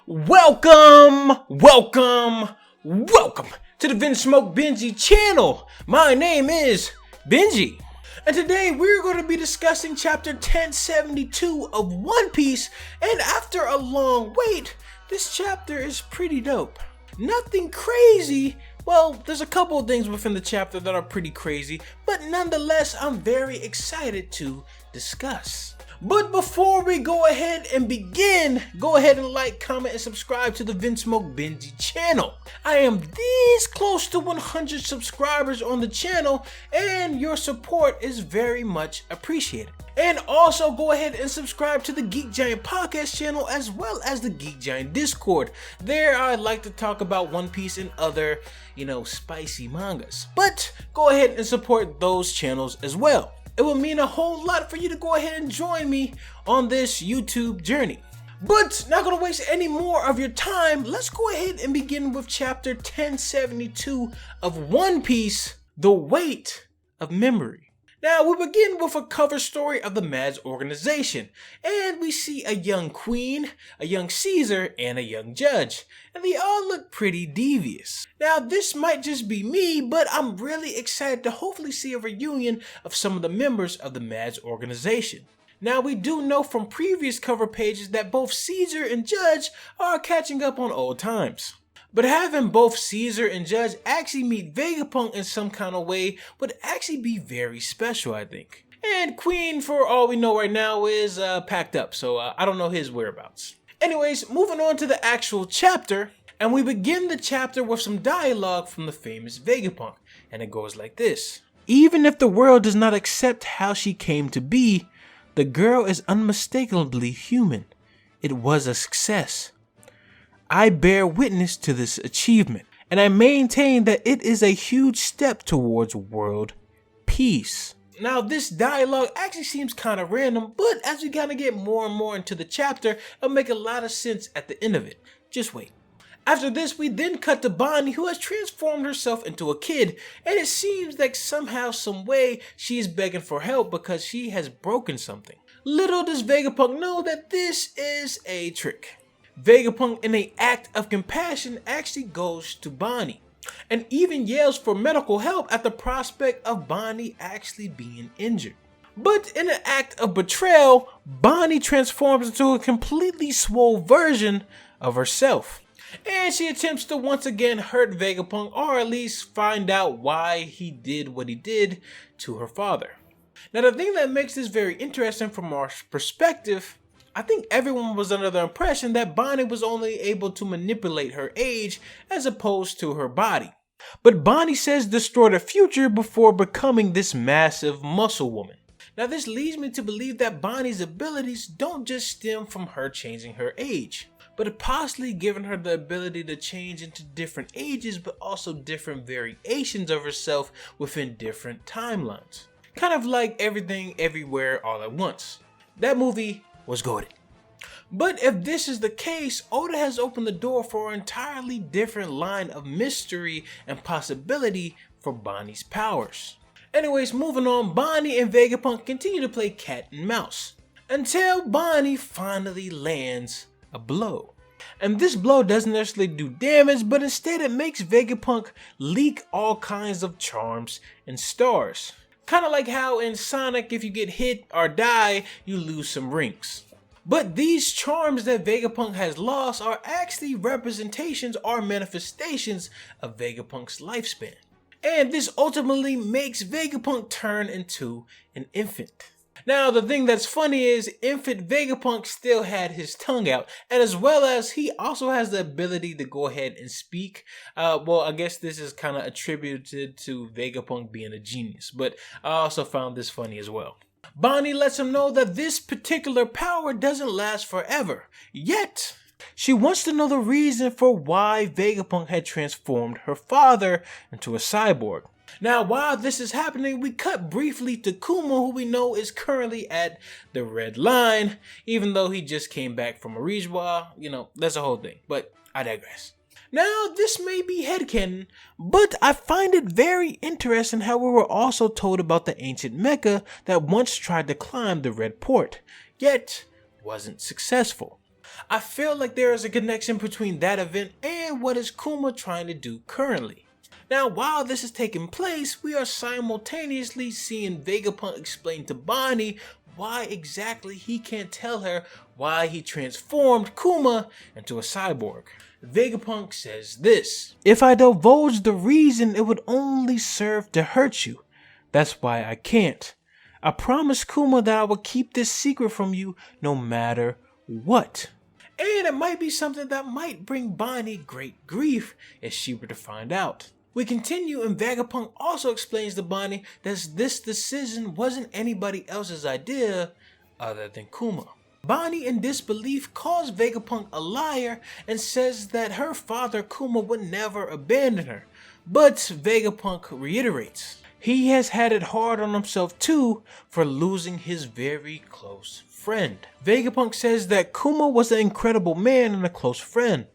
Welcome to the Benji channel. My name is Benji, and today we're going to be discussing chapter 1072 of One Piece. And after a long wait, this chapter is pretty dope. Nothing crazy. Well, there's a couple of things within the chapter that are pretty crazy, but nonetheless, I'm very excited to discuss. But before we go ahead and begin, go ahead and like, comment, and subscribe to the Benji channel. I am this close to 100 subscribers on the channel, and your support is very much appreciated. And also go ahead and subscribe to the Geek Giant podcast channel as well as the Geek Giant Discord. There I like to talk about One Piece and other, spicy mangas. But go ahead and support those channels as well. It will mean a whole lot for you to go ahead and join me on this YouTube journey. But not gonna waste any more of your time, let's go ahead and begin with chapter 1072 of One Piece, The Weight of Memory. Now we begin with a cover story of the Mads organization, and we see a young queen, a young Caesar, and a young judge, and they all look pretty devious. Now this might just be me, but I'm really excited to hopefully see a reunion of some of the members of the Mads organization. Now we do know from previous cover pages that both Caesar and Judge are catching up on old times. But having both Caesar and Judge actually meet Vegapunk in some kind of way would actually be very special, I think. And Queen, for all we know right now, is packed up, so I don't know his whereabouts. Anyways, moving on to the actual chapter, and we begin the chapter with some dialogue from the famous Vegapunk, and it goes like this. Even if the world does not accept how she came to be, the girl is unmistakably human. It was a success. I bear witness to this achievement, and I maintain that it is a huge step towards world peace. Now this dialogue actually seems kind of random, but as we kind of get more and more into the chapter, it'll make a lot of sense at the end of it. Just wait. After this, we then cut to Bonnie, who has transformed herself into a kid, and it seems like somehow, some way, she is begging for help because she has broken something. Little does Vegapunk know that this is a trick. Vegapunk, in an act of compassion, actually goes to Bonnie and even yells for medical help at the prospect of Bonnie actually being injured. But in an act of betrayal, Bonnie transforms into a completely swole version of herself, and she attempts to once again hurt Vegapunk, or at least find out why he did what he did to her father. Now the thing that makes this very interesting from our perspective, I think everyone was under the impression that Bonnie was only able to manipulate her age as opposed to her body. But Bonnie says destroy the future before becoming this massive muscle woman. Now this leads me to believe that Bonnie's abilities don't just stem from her changing her age, but possibly giving her the ability to change into different ages, but also different variations of herself within different timelines. Kind of like Everything Everywhere All at Once. That movie was goated. But if this is the case, Oda has opened the door for an entirely different line of mystery and possibility for Bonnie's powers. Anyways, moving on, Bonnie and Vegapunk continue to play cat and mouse until Bonnie finally lands a blow. And this blow doesn't necessarily do damage, but instead it makes Vegapunk leak all kinds of charms and stars. Kind of like how in Sonic, if you get hit or die, you lose some rings. But these charms that Vegapunk has lost are actually representations or manifestations of Vegapunk's lifespan. And this ultimately makes Vegapunk turn into an infant. Now the thing that's funny is infant Vegapunk still had his tongue out, and as well as he also has the ability to go ahead and speak. Well, I guess this is kind of attributed to Vegapunk being a genius, but I also found this funny as well. Bonnie lets him know that this particular power doesn't last forever, yet she wants to know the reason for why Vegapunk had transformed her father into a cyborg. Now, while this is happening, we cut briefly to Kuma, who we know is currently at the Red Line, even though he just came back from Arijwa. That's a whole thing, but I digress. Now, this may be headcanon, but I find it very interesting how we were also told about the ancient mecha that once tried to climb the Red Port, yet wasn't successful. I feel like there is a connection between that event and what is Kuma trying to do currently. Now, while this is taking place, we are simultaneously seeing Vegapunk explain to Bonnie why exactly he can't tell her why he transformed Kuma into a cyborg. Vegapunk says this: "If I divulge the reason, it would only serve to hurt you. That's why I can't. I promised Kuma that I would keep this secret from you no matter what." And it might be something that might bring Bonnie great grief if she were to find out. We continue, and Vegapunk also explains to Bonnie that this decision wasn't anybody else's idea other than Kuma. Bonnie, in disbelief, calls Vegapunk a liar and says that her father Kuma would never abandon her. But Vegapunk reiterates he has had it hard on himself too for losing his very close friend. Vegapunk says that Kuma was an incredible man and a close friend.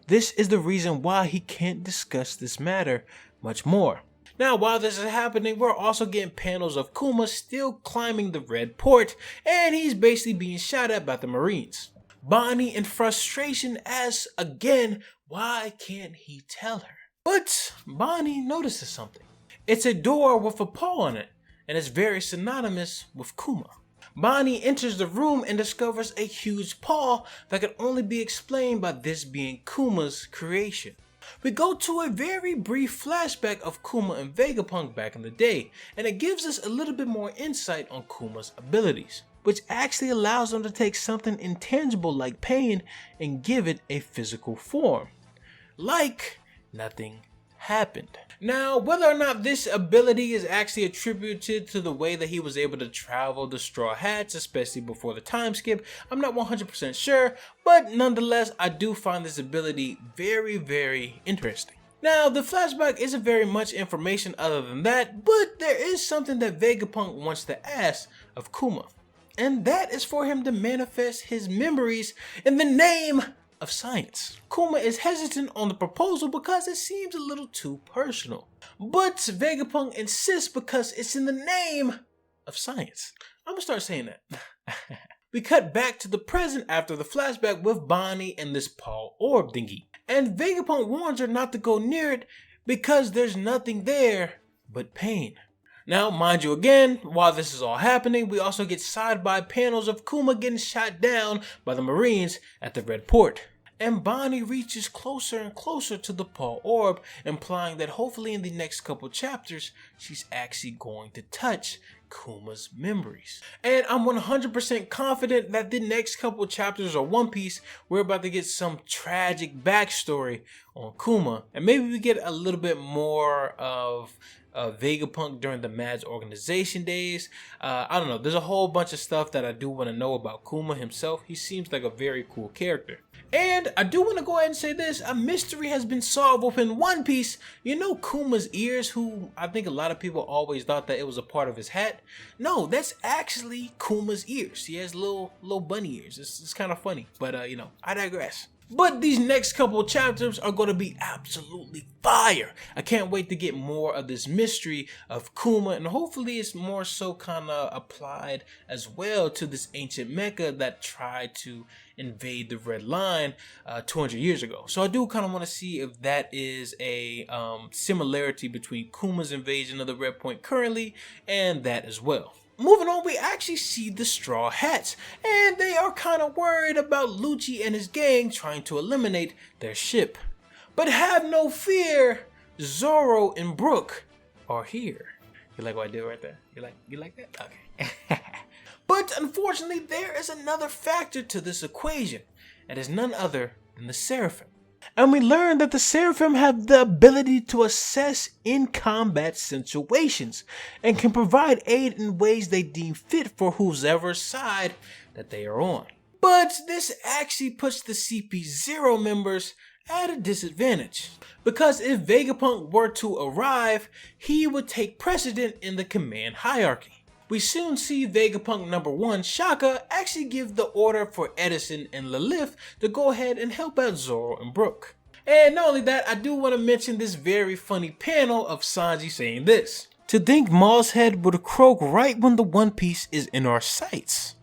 This is the reason why he can't discuss this matter much more. Now, while this is happening, we're also getting panels of Kuma still climbing the red port, and he's basically being shot at by the Marines. Bonnie, in frustration, asks again, why can't he tell her? But Bonnie notices something. It's a door with a paw on it, and it's very synonymous with Kuma. Bonnie enters the room and discovers a huge paw that could only be explained by this being Kuma's creation. We go to a very brief flashback of Kuma and Vegapunk back in the day, and it gives us a little bit more insight on Kuma's abilities, which actually allows him to take something intangible like pain and give it a physical form. Like nothing happened. Now, whether or not this ability is actually attributed to the way that he was able to travel the Straw Hats, especially before the time skip, I'm not 100% sure, but nonetheless, I do find this ability very, very interesting. Now, the flashback isn't very much information other than that, but there is something that Vegapunk wants to ask of Kuma, and that is for him to manifest his memories in the name of science. Kuma is hesitant on the proposal because it seems a little too personal, but Vegapunk insists because it's in the name of science. I'm gonna start saying that. We cut back to the present after the flashback with Bonnie and this Paul Orb thingy, and Vegapunk warns her not to go near it because there's nothing there but pain. Now, mind you again, while this is all happening, we also get side-by panels of Kuma getting shot down by the Marines at the Red Port. And Bonnie reaches closer and closer to the Paul Orb, implying that hopefully in the next couple chapters, she's actually going to touch Kuma's memories. And I'm 100% confident that the next couple chapters of One Piece, we're about to get some tragic backstory on Kuma. And maybe we get a little bit more of Vegapunk during the Mads organization days. I don't know. There's a whole bunch of stuff that I do want to know about Kuma himself. He seems like a very cool character. And I do want to go ahead and say this. A mystery has been solved within One Piece. You know Kuma's ears, who I think a lot of people always thought that it was a part of his hat. No, that's actually Kuma's ears. He has little bunny ears. It's kind of funny. But, I digress. But these next couple chapters are going to be absolutely fire. I can't wait to get more of this mystery of Kuma, and hopefully it's more so kind of applied as well to this ancient mecha that tried to invade the Red Line 200 years ago. So I do kind of want to see if that is a similarity between Kuma's invasion of the Red Point currently and that as well. Moving on, we actually see the Straw Hats, and they are kind of worried about Lucci and his gang trying to eliminate their ship. But have no fear, Zorro and Brook are here. You like what I did right there? You like that? Okay. But unfortunately, there is another factor to this equation, and it's none other than the Seraphim. And we learn that the Seraphim have the ability to assess in combat situations and can provide aid in ways they deem fit for whoever side that they are on. But this actually puts the CP0 members at a disadvantage, because if Vegapunk were to arrive, he would take precedent in the command hierarchy. We soon see Vegapunk number 1, Shaka, actually give the order for Edison and Lilith to go ahead and help out Zorro and Brook. And not only that, I do want to mention this very funny panel of Sanji saying this: "To think Maw's head would croak right when the One Piece is in our sights."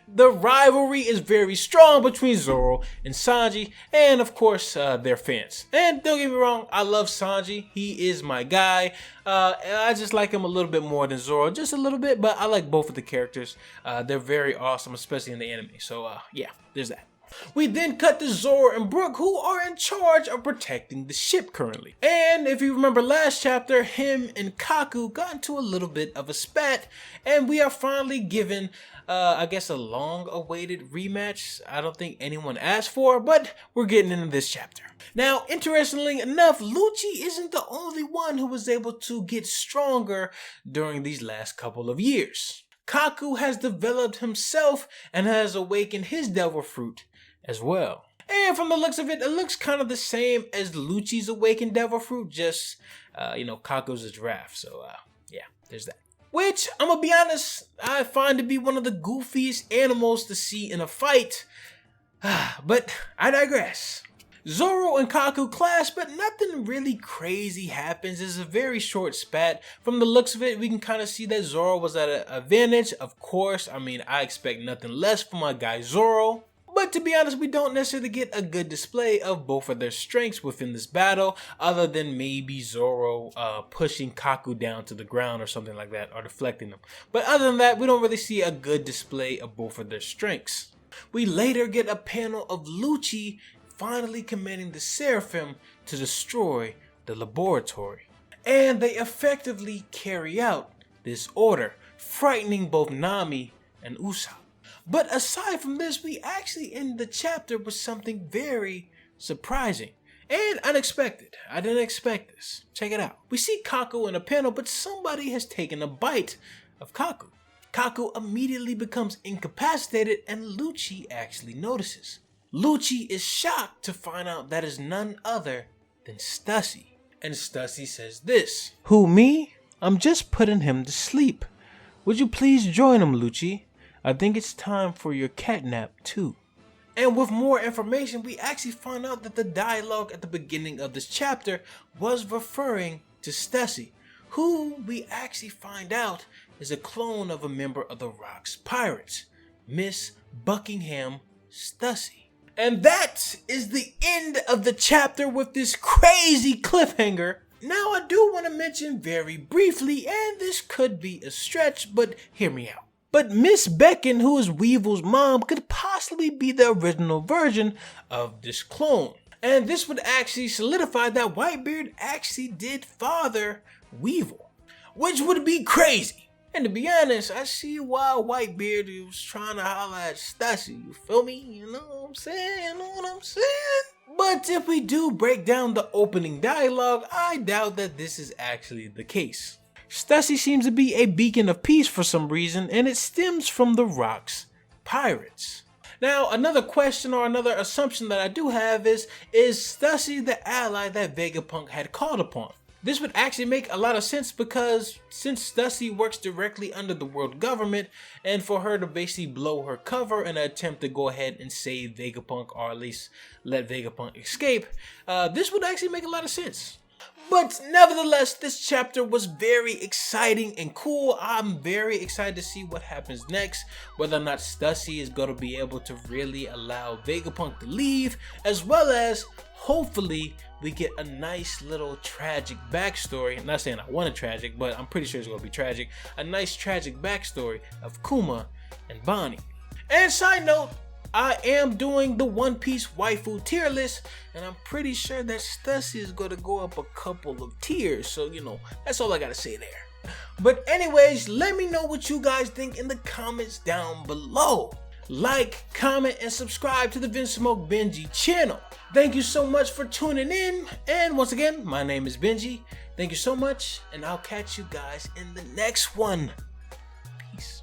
The rivalry is very strong between Zorro and Sanji, and of course their fans. And don't get me wrong, I love Sanji. He is my guy. I just like him a little bit more than Zorro, just a little bit, but I like both of the characters. They're very awesome, especially in the anime. So yeah, there's that. We then cut to Zorro and Brook, who are in charge of protecting the ship currently. And if you remember last chapter, him and Kaku got into a little bit of a spat, and we are finally given I guess a long-awaited rematch. I don't think anyone asked for, but we're getting into this chapter. Now, interestingly enough, Lucci isn't the only one who was able to get stronger during these last couple of years. Kaku has developed himself and has awakened his devil fruit as well. And from the looks of it, it looks kind of the same as Lucci's awakened devil fruit, just, Kaku's a giraffe. So, yeah, there's that. Which, I'm gonna be honest, I find to be one of the goofiest animals to see in a fight. But I digress. Zorro and Kaku clash, but nothing really crazy happens. It's a very short spat. From the looks of it, we can kind of see that Zorro was at an advantage. Of course, I mean, I expect nothing less from my guy Zorro. But to be honest, we don't necessarily get a good display of both of their strengths within this battle, other than maybe Zorro pushing Kaku down to the ground or something like that, or deflecting them. But other than that, we don't really see a good display of both of their strengths. We later get a panel of Lucci finally commanding the Seraphim to destroy the laboratory. And they effectively carry out this order, frightening both Nami and Usopp. But aside from this, we actually end the chapter with something very surprising and unexpected. I didn't expect this. Check it out. We see Kaku in a panel, but somebody has taken a bite of Kaku. Kaku immediately becomes incapacitated, and Lucci actually notices. Lucci is shocked to find out that is none other than STUSSY. And STUSSY says this: "Who, me? I'm just putting him to sleep. Would you please join him, Lucci? I think it's time for your catnap too." And with more information, we actually find out that the dialogue at the beginning of this chapter was referring to STUSSY, who we actually find out is a clone of a member of the Rock's Pirates, Miss Buckingham STUSSY. And that is the end of the chapter with this crazy cliffhanger. Now I do want to mention very briefly, and this could be a stretch, but hear me out. But Miss Beckon, who is Weevil's mom, could possibly be the original version of this clone. And this would actually solidify that Whitebeard actually did father Weevil, which would be crazy. And to be honest, I see why Whitebeard was trying to holler at STUSSY, you feel me? You know what I'm saying? But if we do break down the opening dialogue, I doubt that this is actually the case. STUSSY seems to be a beacon of peace for some reason, and it stems from the Rock's Pirates. Now, another question or another assumption that I do have is STUSSY the ally that Vegapunk had called upon? This would actually make a lot of sense, because since STUSSY works directly under the world government, and for her to basically blow her cover in an attempt to go ahead and save Vegapunk, or at least let Vegapunk escape, this would actually make a lot of sense. But nevertheless, this chapter was very exciting and cool. I'm very excited to see what happens next, whether or not STUSSY is going to be able to really allow Vegapunk to leave, as well as hopefully we get a nice little tragic backstory. I'm not saying I want a tragic, but I'm pretty sure it's going to be tragic. A nice tragic backstory of Kuma and Bonnie. And side note, I am doing the One Piece waifu tier list, and I'm pretty sure that STUSSY is going to go up a couple of tiers, so that's all I gotta say there. But anyways, let me know what you guys think in the comments down below. Like, comment, and subscribe to the Vinsmoke Benji channel. Thank you so much for tuning in, and once again, my name is Benji. Thank you so much, and I'll catch you guys in the next one. Peace.